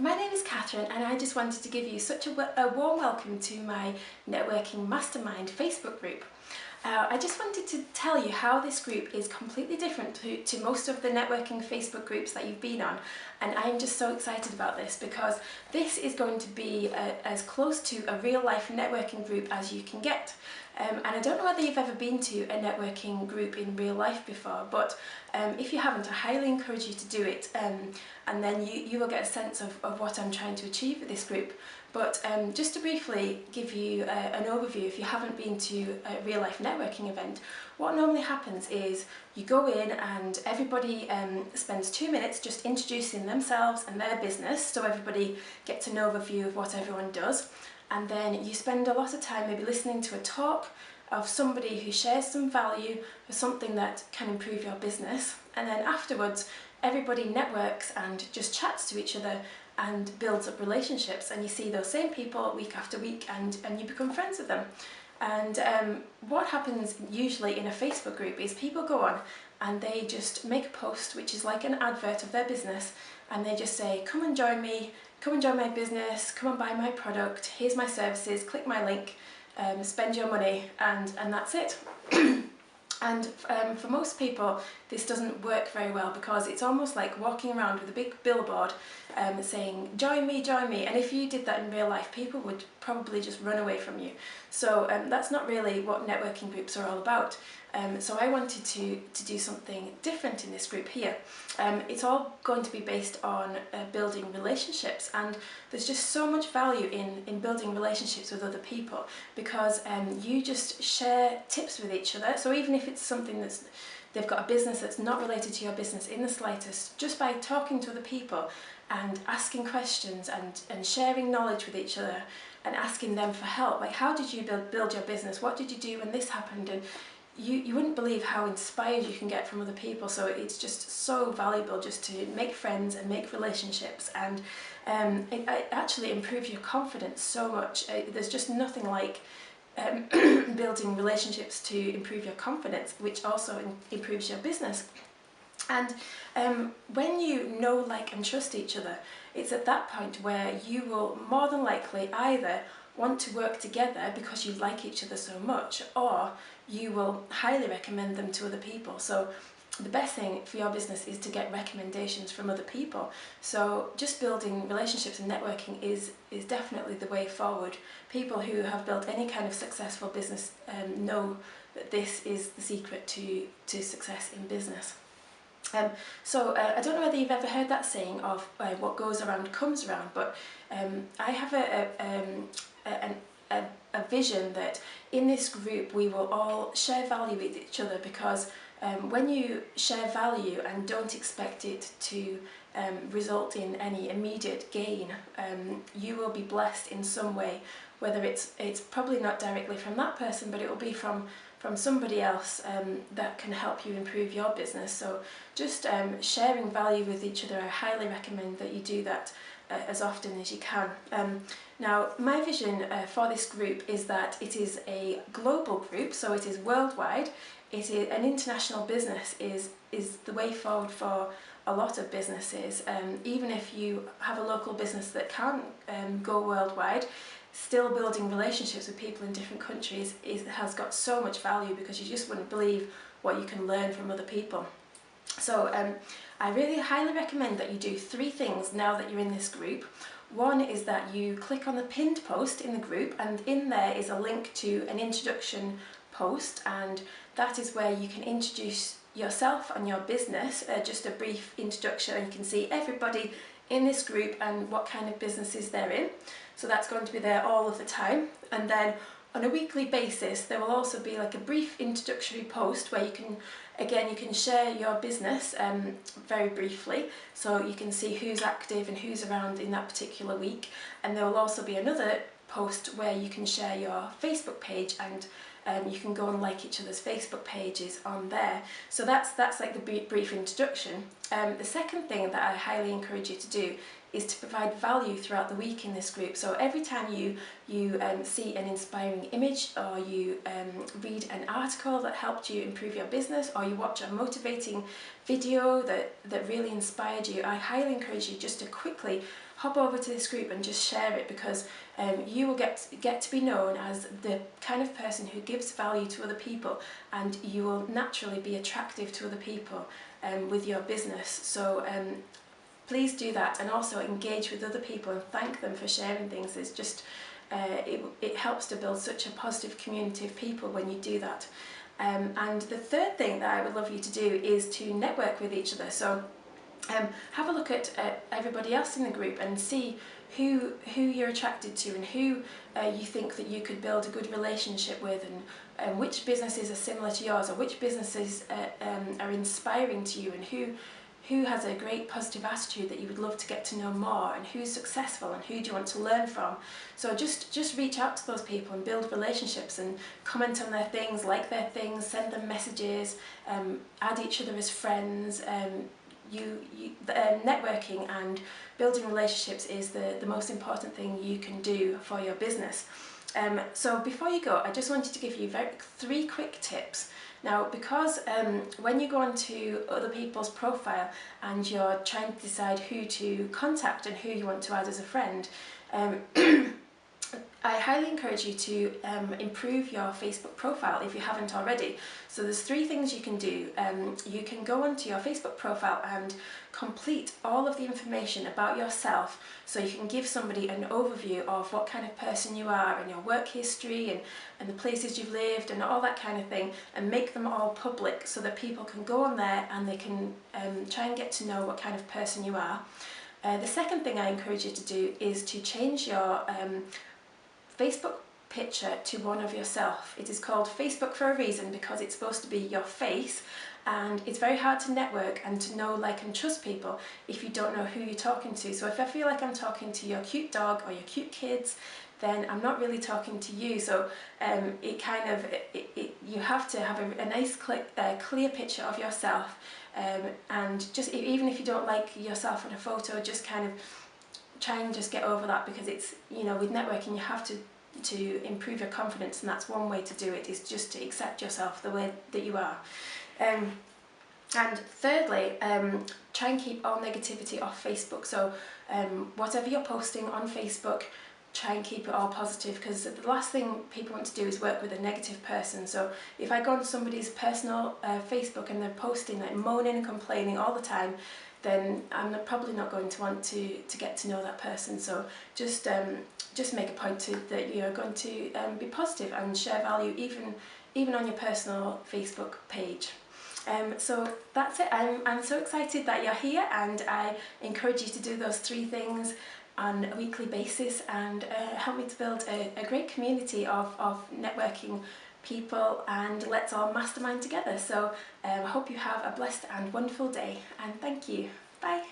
My name is Catherine and I just wanted to give you such a warm welcome to my Networking Mastermind Facebook group. I just wanted to tell you how this group is completely different to most of the networking Facebook groups that you've been on, and I'm just so excited about this because this is going to be as close to a real life networking group as you can get. And I don't know whether you've ever been to a networking group in real life before, but if you haven't, I highly encourage you to do it, and then you will get a sense of what I'm trying to achieve with this group. But just to briefly give you an overview, if you haven't been to a real life networking event, what normally happens is you go in and everybody spends 2 minutes just introducing themselves and their business, so everybody gets an overview of what everyone does. And then you spend a lot of time maybe listening to a talk of somebody who shares some value or something that can improve your business. And then afterwards, everybody networks and just chats to each other and builds up relationships, and you see those same people week after week and you become friends with them. And what happens usually in a Facebook group is people go on and they just make a post which is like an advert of their business, and they just say, come and join me, come and join my business, come and buy my product, here's my services, click my link, spend your money, and that's it. And for most people this doesn't work very well because it's almost like walking around with a big billboard saying join me, and if you did that in real life people would probably just run away from you. So that's not really what networking groups are all about. So I wanted to do something different in this group here. It's all going to be based on building relationships, and there's just so much value in building relationships with other people because you just share tips with each other. So even if it's something they've got a business that's not related to your business in the slightest, just by talking to other people and asking questions and sharing knowledge with each other and asking them for help, like how did you build your business, what did you do when this happened, and you wouldn't believe how inspired you can get from other people. So it's just so valuable just to make friends and make relationships, and it actually improves your confidence so much. There's just nothing like building relationships to improve your confidence, which also improves your business. And when you know, like and trust each other, it's at that point where you will more than likely either want to work together because you like each other so much, or you will highly recommend them to other people. So the best thing for your business is to get recommendations from other people. So just building relationships and networking is definitely the way forward. People who have built any kind of successful business know that this is the secret to success in business. So I don't know whether you've ever heard that saying of what goes around comes around, but I have a vision that in this group we will all share value with each other, because when you share value and don't expect it to result in any immediate gain, you will be blessed in some way, whether it's probably not directly from that person, but it will be from somebody else that can help you improve your business. So just sharing value with each other, I highly recommend that you do that as often as you can. Now my vision for this group is that it is a global group, so it is worldwide. It is an international business is the way forward for a lot of businesses. Even if you have a local business that can't go worldwide, still building relationships with people in different countries has got so much value, because you just wouldn't believe what you can learn from other people. So I really highly recommend that you do 3 things now that you're in this group. One is that you click on the pinned post in the group, and in there is a link to an introduction post, and that is where you can introduce yourself and your business, just a brief introduction, and you can see everybody in this group and what kind of businesses they're in. So that's going to be there all of the time. And then on a weekly basis there will also be like a brief introductory post where you can share your business very briefly, so you can see who's active and who's around in that particular week. And there will also be another post where you can share your Facebook page, and you can go and like each other's Facebook pages on there. So that's like the brief introduction. The second thing that I highly encourage you to do is to provide value throughout the week in this group. So every time you see an inspiring image, or you read an article that helped you improve your business, or you watch a motivating video that really inspired you, I highly encourage you just to quickly hop over to this group and just share it, because you will get to be known as the kind of person who gives value to other people, and you will naturally be attractive to other people with your business. So please do that, and also engage with other people and thank them for sharing things. It's just it helps to build such a positive community of people when you do that. And the third thing that I would love you to do is to network with each other. So have a look at everybody else in the group and see who you're attracted to, and who you think that you could build a good relationship with, and which businesses are similar to yours, or which businesses are inspiring to you, and who has a great positive attitude that you would love to get to know more, and who's successful, and who do you want to learn from. So just reach out to those people and build relationships, and comment on their things, like their things, send them messages, add each other as friends. Networking and building relationships is the most important thing you can do for your business. So before you go, I just wanted to give you 3 quick tips. Now, because when you go onto other people's profile and you're trying to decide who to contact and who you want to add as a friend, I highly encourage you to improve your Facebook profile if you haven't already. So there's 3 things you can do. You can go onto your Facebook profile and complete all of the information about yourself, so you can give somebody an overview of what kind of person you are, and your work history, and the places you've lived, and all that kind of thing, and make them all public so that people can go on there and they can try and get to know what kind of person you are. The second thing I encourage you to do is to change your Facebook picture to one of yourself. It is called Facebook for a reason, because it's supposed to be your face, and it's very hard to network and to know, like, and trust people if you don't know who you're talking to. So if I feel like I'm talking to your cute dog or your cute kids, then I'm not really talking to you. So you have to have a nice clear picture of yourself, and just even if you don't like yourself on a photo, just kind of try and just get over that, because it's, with networking you have to improve your confidence, and that's one way to do it, is just to accept yourself the way that you are. And thirdly, try and keep all negativity off Facebook. So whatever you're posting on Facebook, try and keep it all positive, because the last thing people want to do is work with a negative person. So if I go on somebody's personal Facebook and they're posting, like, moaning and complaining all the time, then I'm probably not going to want to get to know that person. So just make a point that you're going to be positive and share value, even on your personal Facebook page. So that's it. I'm so excited that you're here, and I encourage you to do those 3 things on a weekly basis, and help me to build a great community of networking people, and let's all mastermind together. So I hope you have a blessed and wonderful day, and thank you. Bye.